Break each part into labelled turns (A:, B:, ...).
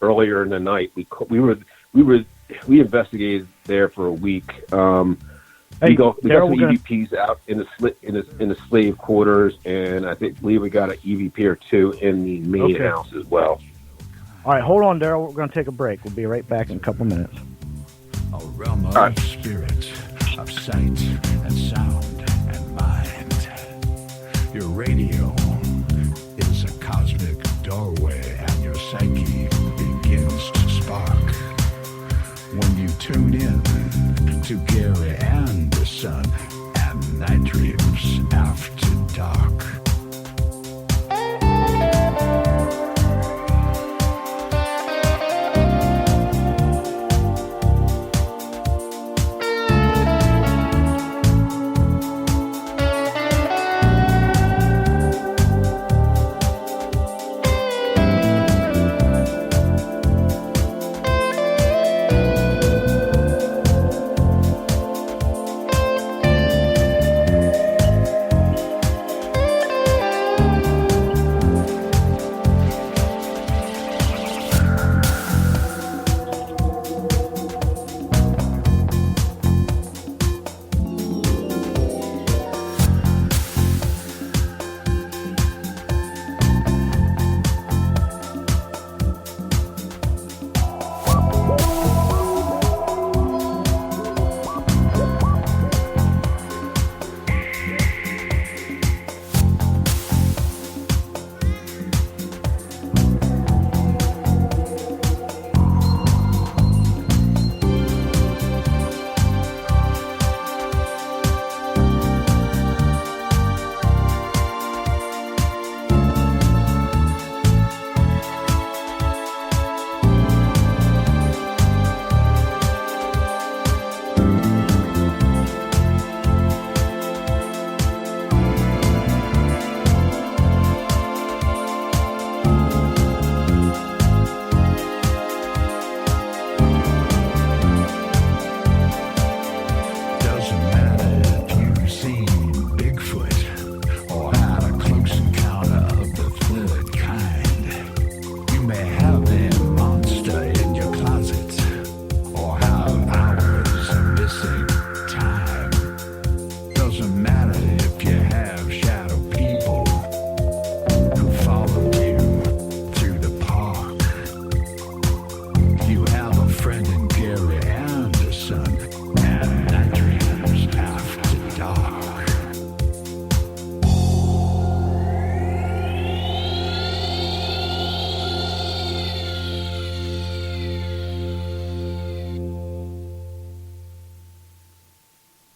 A: earlier in the night. We investigated there for a week. We got some EVPs out in the slave quarters, and believe we got an EVP or two in the main house as well.
B: All right, hold on, Daryl. We're going to take a break. We'll be right back in a couple minutes.
C: A realm of spirit, of sight and sound and mind. Your radio is a cosmic doorway, and your psyche begins to spark. When you tune in to Gary Anderson and Night Dreams After Dark.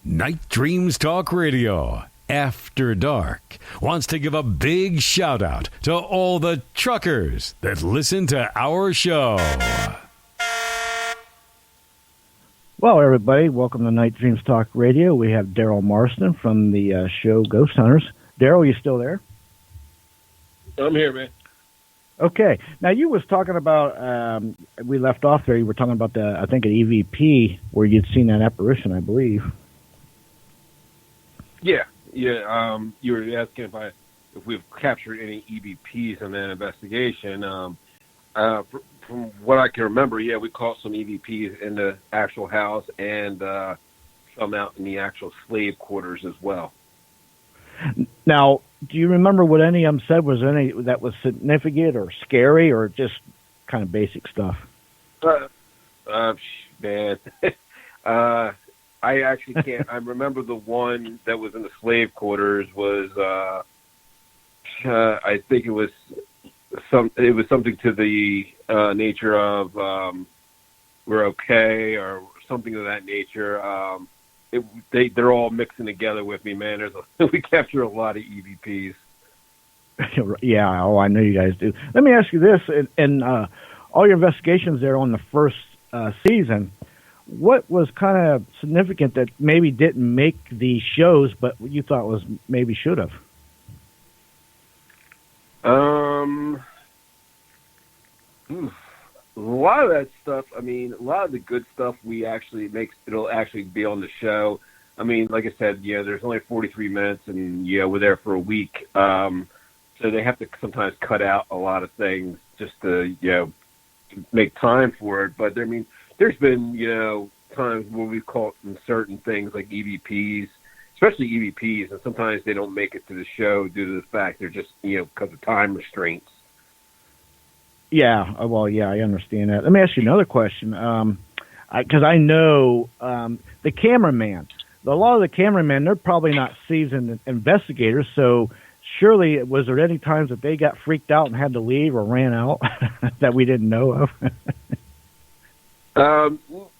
D: Night Dreams Talk Radio, After Dark, wants to give a big shout out to all the truckers that listen to our show.
B: Well, everybody, welcome to Night Dreams Talk Radio. We have Daryl Marston from the show Ghost Hunters. Daryl, you still there?
A: I'm here, man.
B: Okay. Now, you was talking about, we left off there, you were talking about, an EVP where you'd seen that apparition, I believe.
A: Yeah. You were asking if we've captured any EVPs in that investigation. From what I can remember, we caught some EVPs in the actual house and some out in the actual slave quarters as well.
B: Now, do you remember what any of them said? Was there any that was significant or scary or just kind of basic stuff?
A: Man. I actually can't. I remember the one that was in the slave quarters was, I think it was something to the nature of we're okay or something of that nature. They're all mixing together with me, man. We capture a lot of EVPs.
B: Yeah, I know you guys do. Let me ask you this: in all your investigations there on the first season, what was kind of significant that maybe didn't make the shows, but you thought was maybe should have?
A: A lot of that stuff, a lot of the good stuff it'll actually be on the show. Like I said, there's only 43 minutes and we're there for a week. So they have to sometimes cut out a lot of things just to, make time for it. But I mean, there's been times where we've caught in certain things like EVPs, especially EVPs, and sometimes they don't make it to the show due to the fact they're just because of time restraints.
B: Yeah, well, yeah, I understand that. Let me ask you another question. Because I know the cameraman. A lot of the cameramen, they're probably not seasoned investigators, so surely was there any times that they got freaked out and had to leave or ran out that we didn't know of?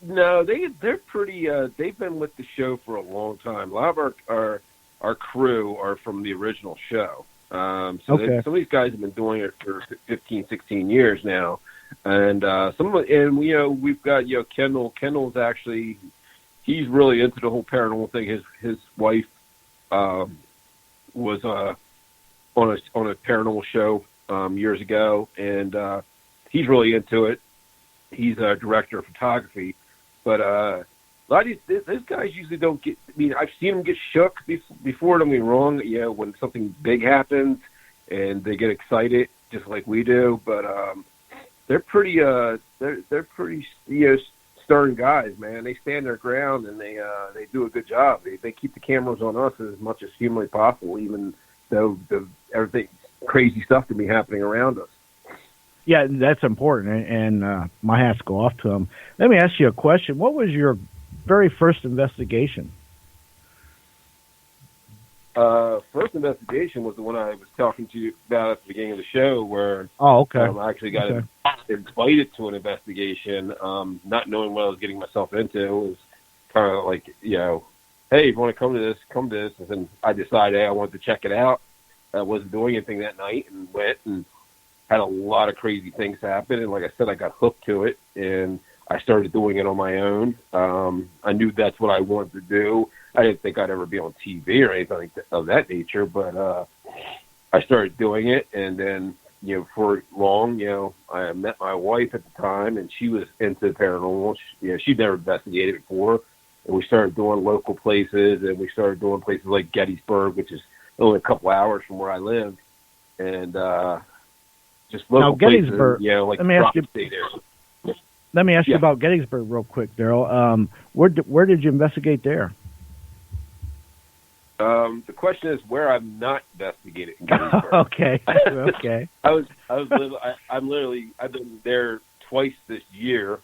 A: No, they're pretty. They've been with the show for a long time. A lot of our crew are from the original show. So
B: okay.
A: Some of these guys have been doing it for 15, 16 years now. And we've got Kendall. Kendall's actually, he's really into the whole paranormal thing. His wife was on a paranormal show years ago, and he's really into it. He's a director of photography, but a lot of these guys usually don't get. I mean, I've seen them get shook before. Don't get me wrong. When something big happens, and they get excited, just like we do, but. They're pretty stern guys, man. They stand their ground and they do a good job. They keep the cameras on us as much as humanly possible, even though everything crazy stuff can be happening around us.
B: Yeah, that's important, and my hats go off to them. Let me ask you a question. What was your very first investigation?
A: First investigation was the one I was talking to you about at the beginning of the show, where
B: okay.
A: I actually got invited to an investigation, not knowing what I was getting myself into. It was kind of like, hey, if you want to come to this. And then I decided I wanted to check it out. I wasn't doing anything that night and went and had a lot of crazy things happen. And like I said, I got hooked to it, and I started doing it on my own. I knew that's what I wanted to do. I didn't think I'd ever be on TV or anything of that nature, but I started doing it, and then, for long, I met my wife at the time, and she was into paranormal. She'd never investigated before, and we started doing local places, and we started doing places like Gettysburg, which is only a couple hours from where I live, and just local
B: now, Gettysburg,
A: places, like
B: let me ask you. Let me ask you about Gettysburg real quick, Daryl. Where did you investigate there?
A: The question is where I'm not investigating in Gettysburg.
B: Okay.
A: I've been there twice this year.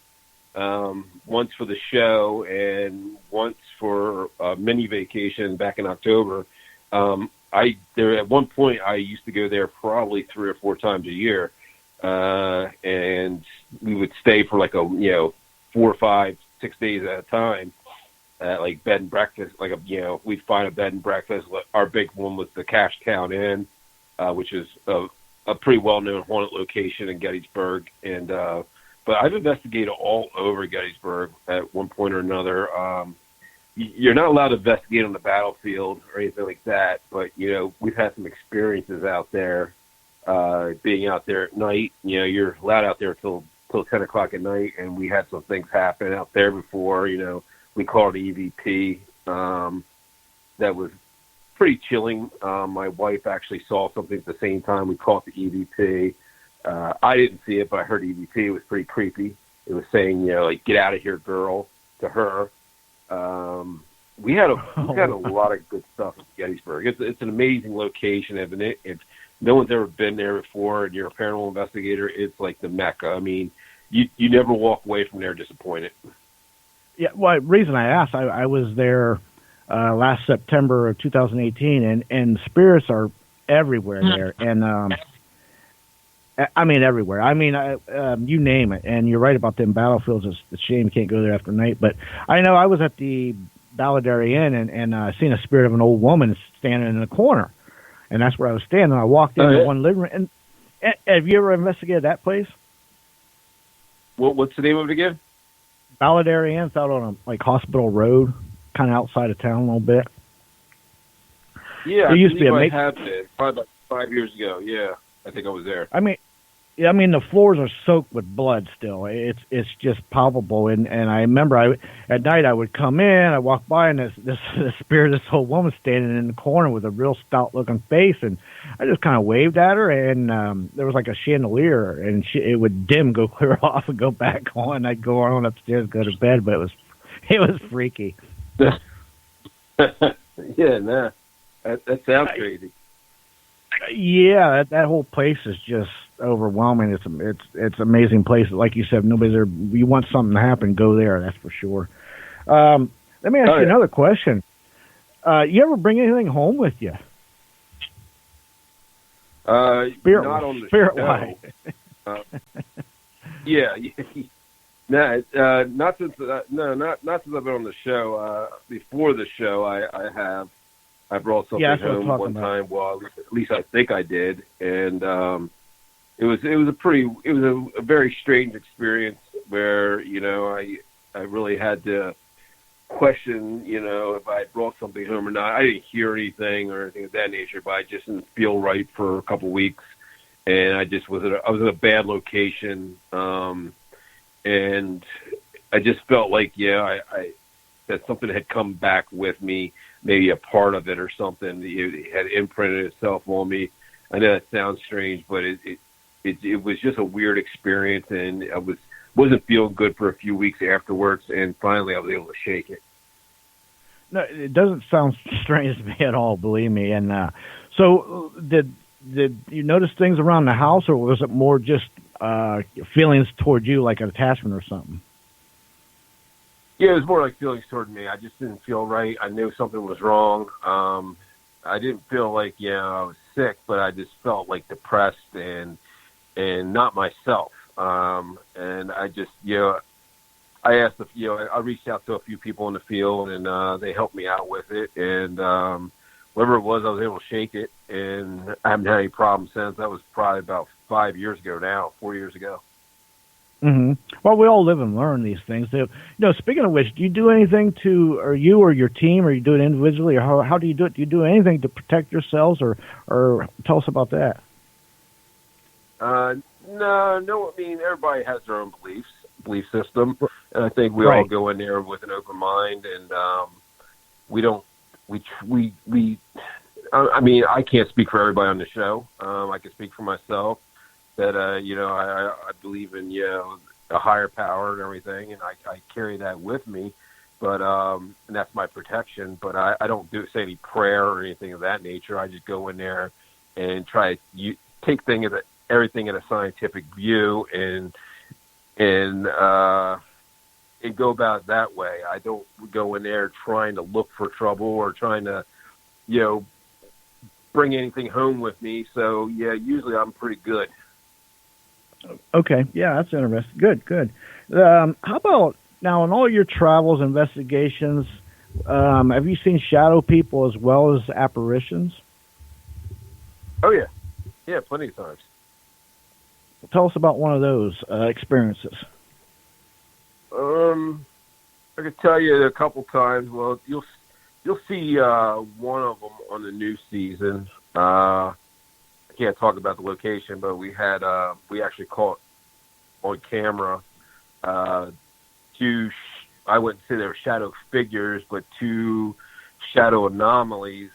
A: Once for the show and once for a mini vacation back in October. At one point I used to go there probably 3 or 4 times a year, and we would stay for like 4 or 5, 6 days at a time. Like bed and breakfast, we'd find a bed and breakfast. Our big one was the Cash Town Inn, which is a pretty well-known haunted location in Gettysburg. And but I've investigated all over Gettysburg at one point or another. You're not allowed to investigate on the battlefield or anything like that, but we've had some experiences out there. Being out there at night, you're allowed out there till 10 o'clock at night, and we had some things happen out there before. We called it EVP. That was pretty chilling. My wife actually saw something at the same time. We called the EVP. I didn't see it, but I heard EVP. It was pretty creepy. It was saying, get out of here, girl, to her. We had a lot of good stuff at Gettysburg. It's an amazing location, isn't it? If no one's ever been there before and you're a paranormal investigator, it's like the Mecca. I mean, you never walk away from there disappointed.
B: Yeah, well, the reason I asked, I was there last September of 2018, and spirits are everywhere there, and I mean everywhere. I mean, you name it, and you're right about them battlefields. It's a shame you can't go there after night, but I know I was at the Balladary Inn and seen a spirit of an old woman standing in the corner, and that's where I was standing. I walked into one living room, and have you ever investigated that place?
A: What's the name of it again?
B: Balladary Inn. It's out on Hospital Road, kind of outside of town a little bit.
A: Yeah,
B: there used to be
A: I have been probably about 5 years ago. Yeah, I think I was there.
B: I mean, Yeah, I mean the floors are soaked with blood still. It's just palpable. And I remember at night I would come in, I walk by, and this the spirit of this old woman standing in the corner with a real stout looking face, and I just kind of waved at her, and there was like a chandelier, and it would dim, go clear off, and go back on. I'd go on upstairs, go to bed, but it was freaky.
A: Yeah, nah, that sounds crazy.
B: Yeah, that whole place is just overwhelming. It's amazing place. Like you said, nobody's there. You want something to happen, go there. That's for sure. Let me ask you another question. You ever bring anything home with you?
A: Not on the
B: spirit
A: show. Yeah. Not since not since I've been on the show. Before the show, I brought something home one time. Well, at least I think I did, and it was a very strange experience where I really had to question if I had brought something home or not. I didn't hear anything or anything of that nature, but I just didn't feel right for a couple of weeks, and I was in a bad location, and I just felt like that something had come back with me, maybe a part of it or something. It had imprinted itself on me. I know that sounds strange, but it was just a weird experience, and I wasn't feeling good for a few weeks afterwards, and finally I was able to shake it.
B: No, it doesn't sound strange to me at all, believe me. And so did you notice things around the house, or was it more just feelings toward you, like an attachment or something?
A: Yeah, it was more like feelings toward me. I just didn't feel right. I knew something was wrong. I didn't feel like I was sick, but I just felt like depressed and not myself. And I just I asked I reached out to a few people in the field, and they helped me out with it. And whatever it was, I was able to shake it, and I haven't had any problems since. That was probably about 4 years ago.
B: Mm-hmm. Well, we all live and learn these things. Speaking of which, do you do anything or you or your team, or you do it individually, or how do you do it? Do you do anything to protect yourselves, or tell us about that?
A: No. I mean, everybody has their own belief system, and I think we all go in there with an open mind, and I mean, I can't speak for everybody on the show. I can speak for myself. That I believe in a higher power and everything, and I carry that with me, but and that's my protection. But I don't say any prayer or anything of that nature. I just go in there and try to take everything in a scientific view and go about it that way. I don't go in there trying to look for trouble or trying to bring anything home with me. So usually I'm pretty good.
B: Okay, yeah, that's interesting. Good. How about now, in all your travels, investigations, have you seen shadow people as well as apparitions?
A: Oh, yeah, plenty of times.
B: Tell us about one of those experiences.
A: I could tell you a couple times. Well, you'll see one of them on the new season. I can't talk about the location, but we actually caught on camera two. I wouldn't say they were shadow figures, but two shadow anomalies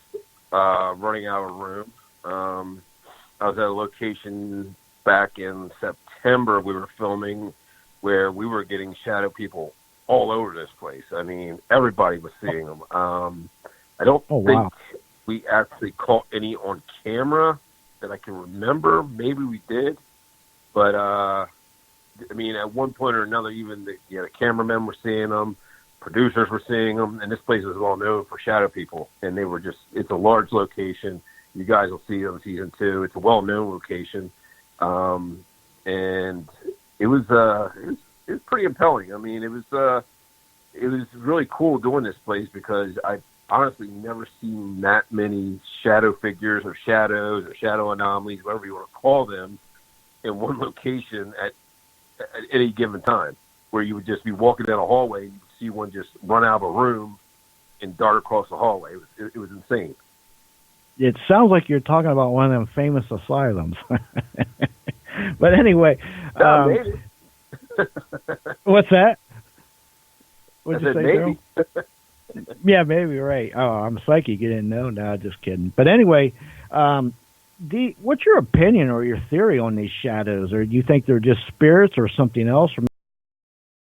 A: running out of a room. I was at a location back in September. We were filming where we were getting shadow people all over this place. I mean, everybody was seeing them. I don't think we actually caught any on camera that I can remember. Maybe we did, but I mean, at one point or another, even the cameramen were seeing them, producers were seeing them, and this place is well known for shadow people. And they were it's a large location. You guys will see it on season 2. It's a well-known location, and it was pretty impelling. I mean, it was really cool doing this place because I honestly never seen that many shadow figures or shadows or shadow anomalies, whatever you want to call them, in one location at any given time, where you would just be walking down a hallway and you would see one just run out of a room and dart across the hallway. It was insane.
B: It sounds like you're talking about one of them famous asylums. But anyway,
A: Maybe.
B: what's that?
A: I
B: What'd you
A: said
B: say,
A: maybe.
B: Daryl? Yeah, maybe, right. Oh, I'm psychic. You didn't know? No, just kidding. But anyway, what's your opinion or your theory on these shadows? Or do you think they're just spirits or something else? Or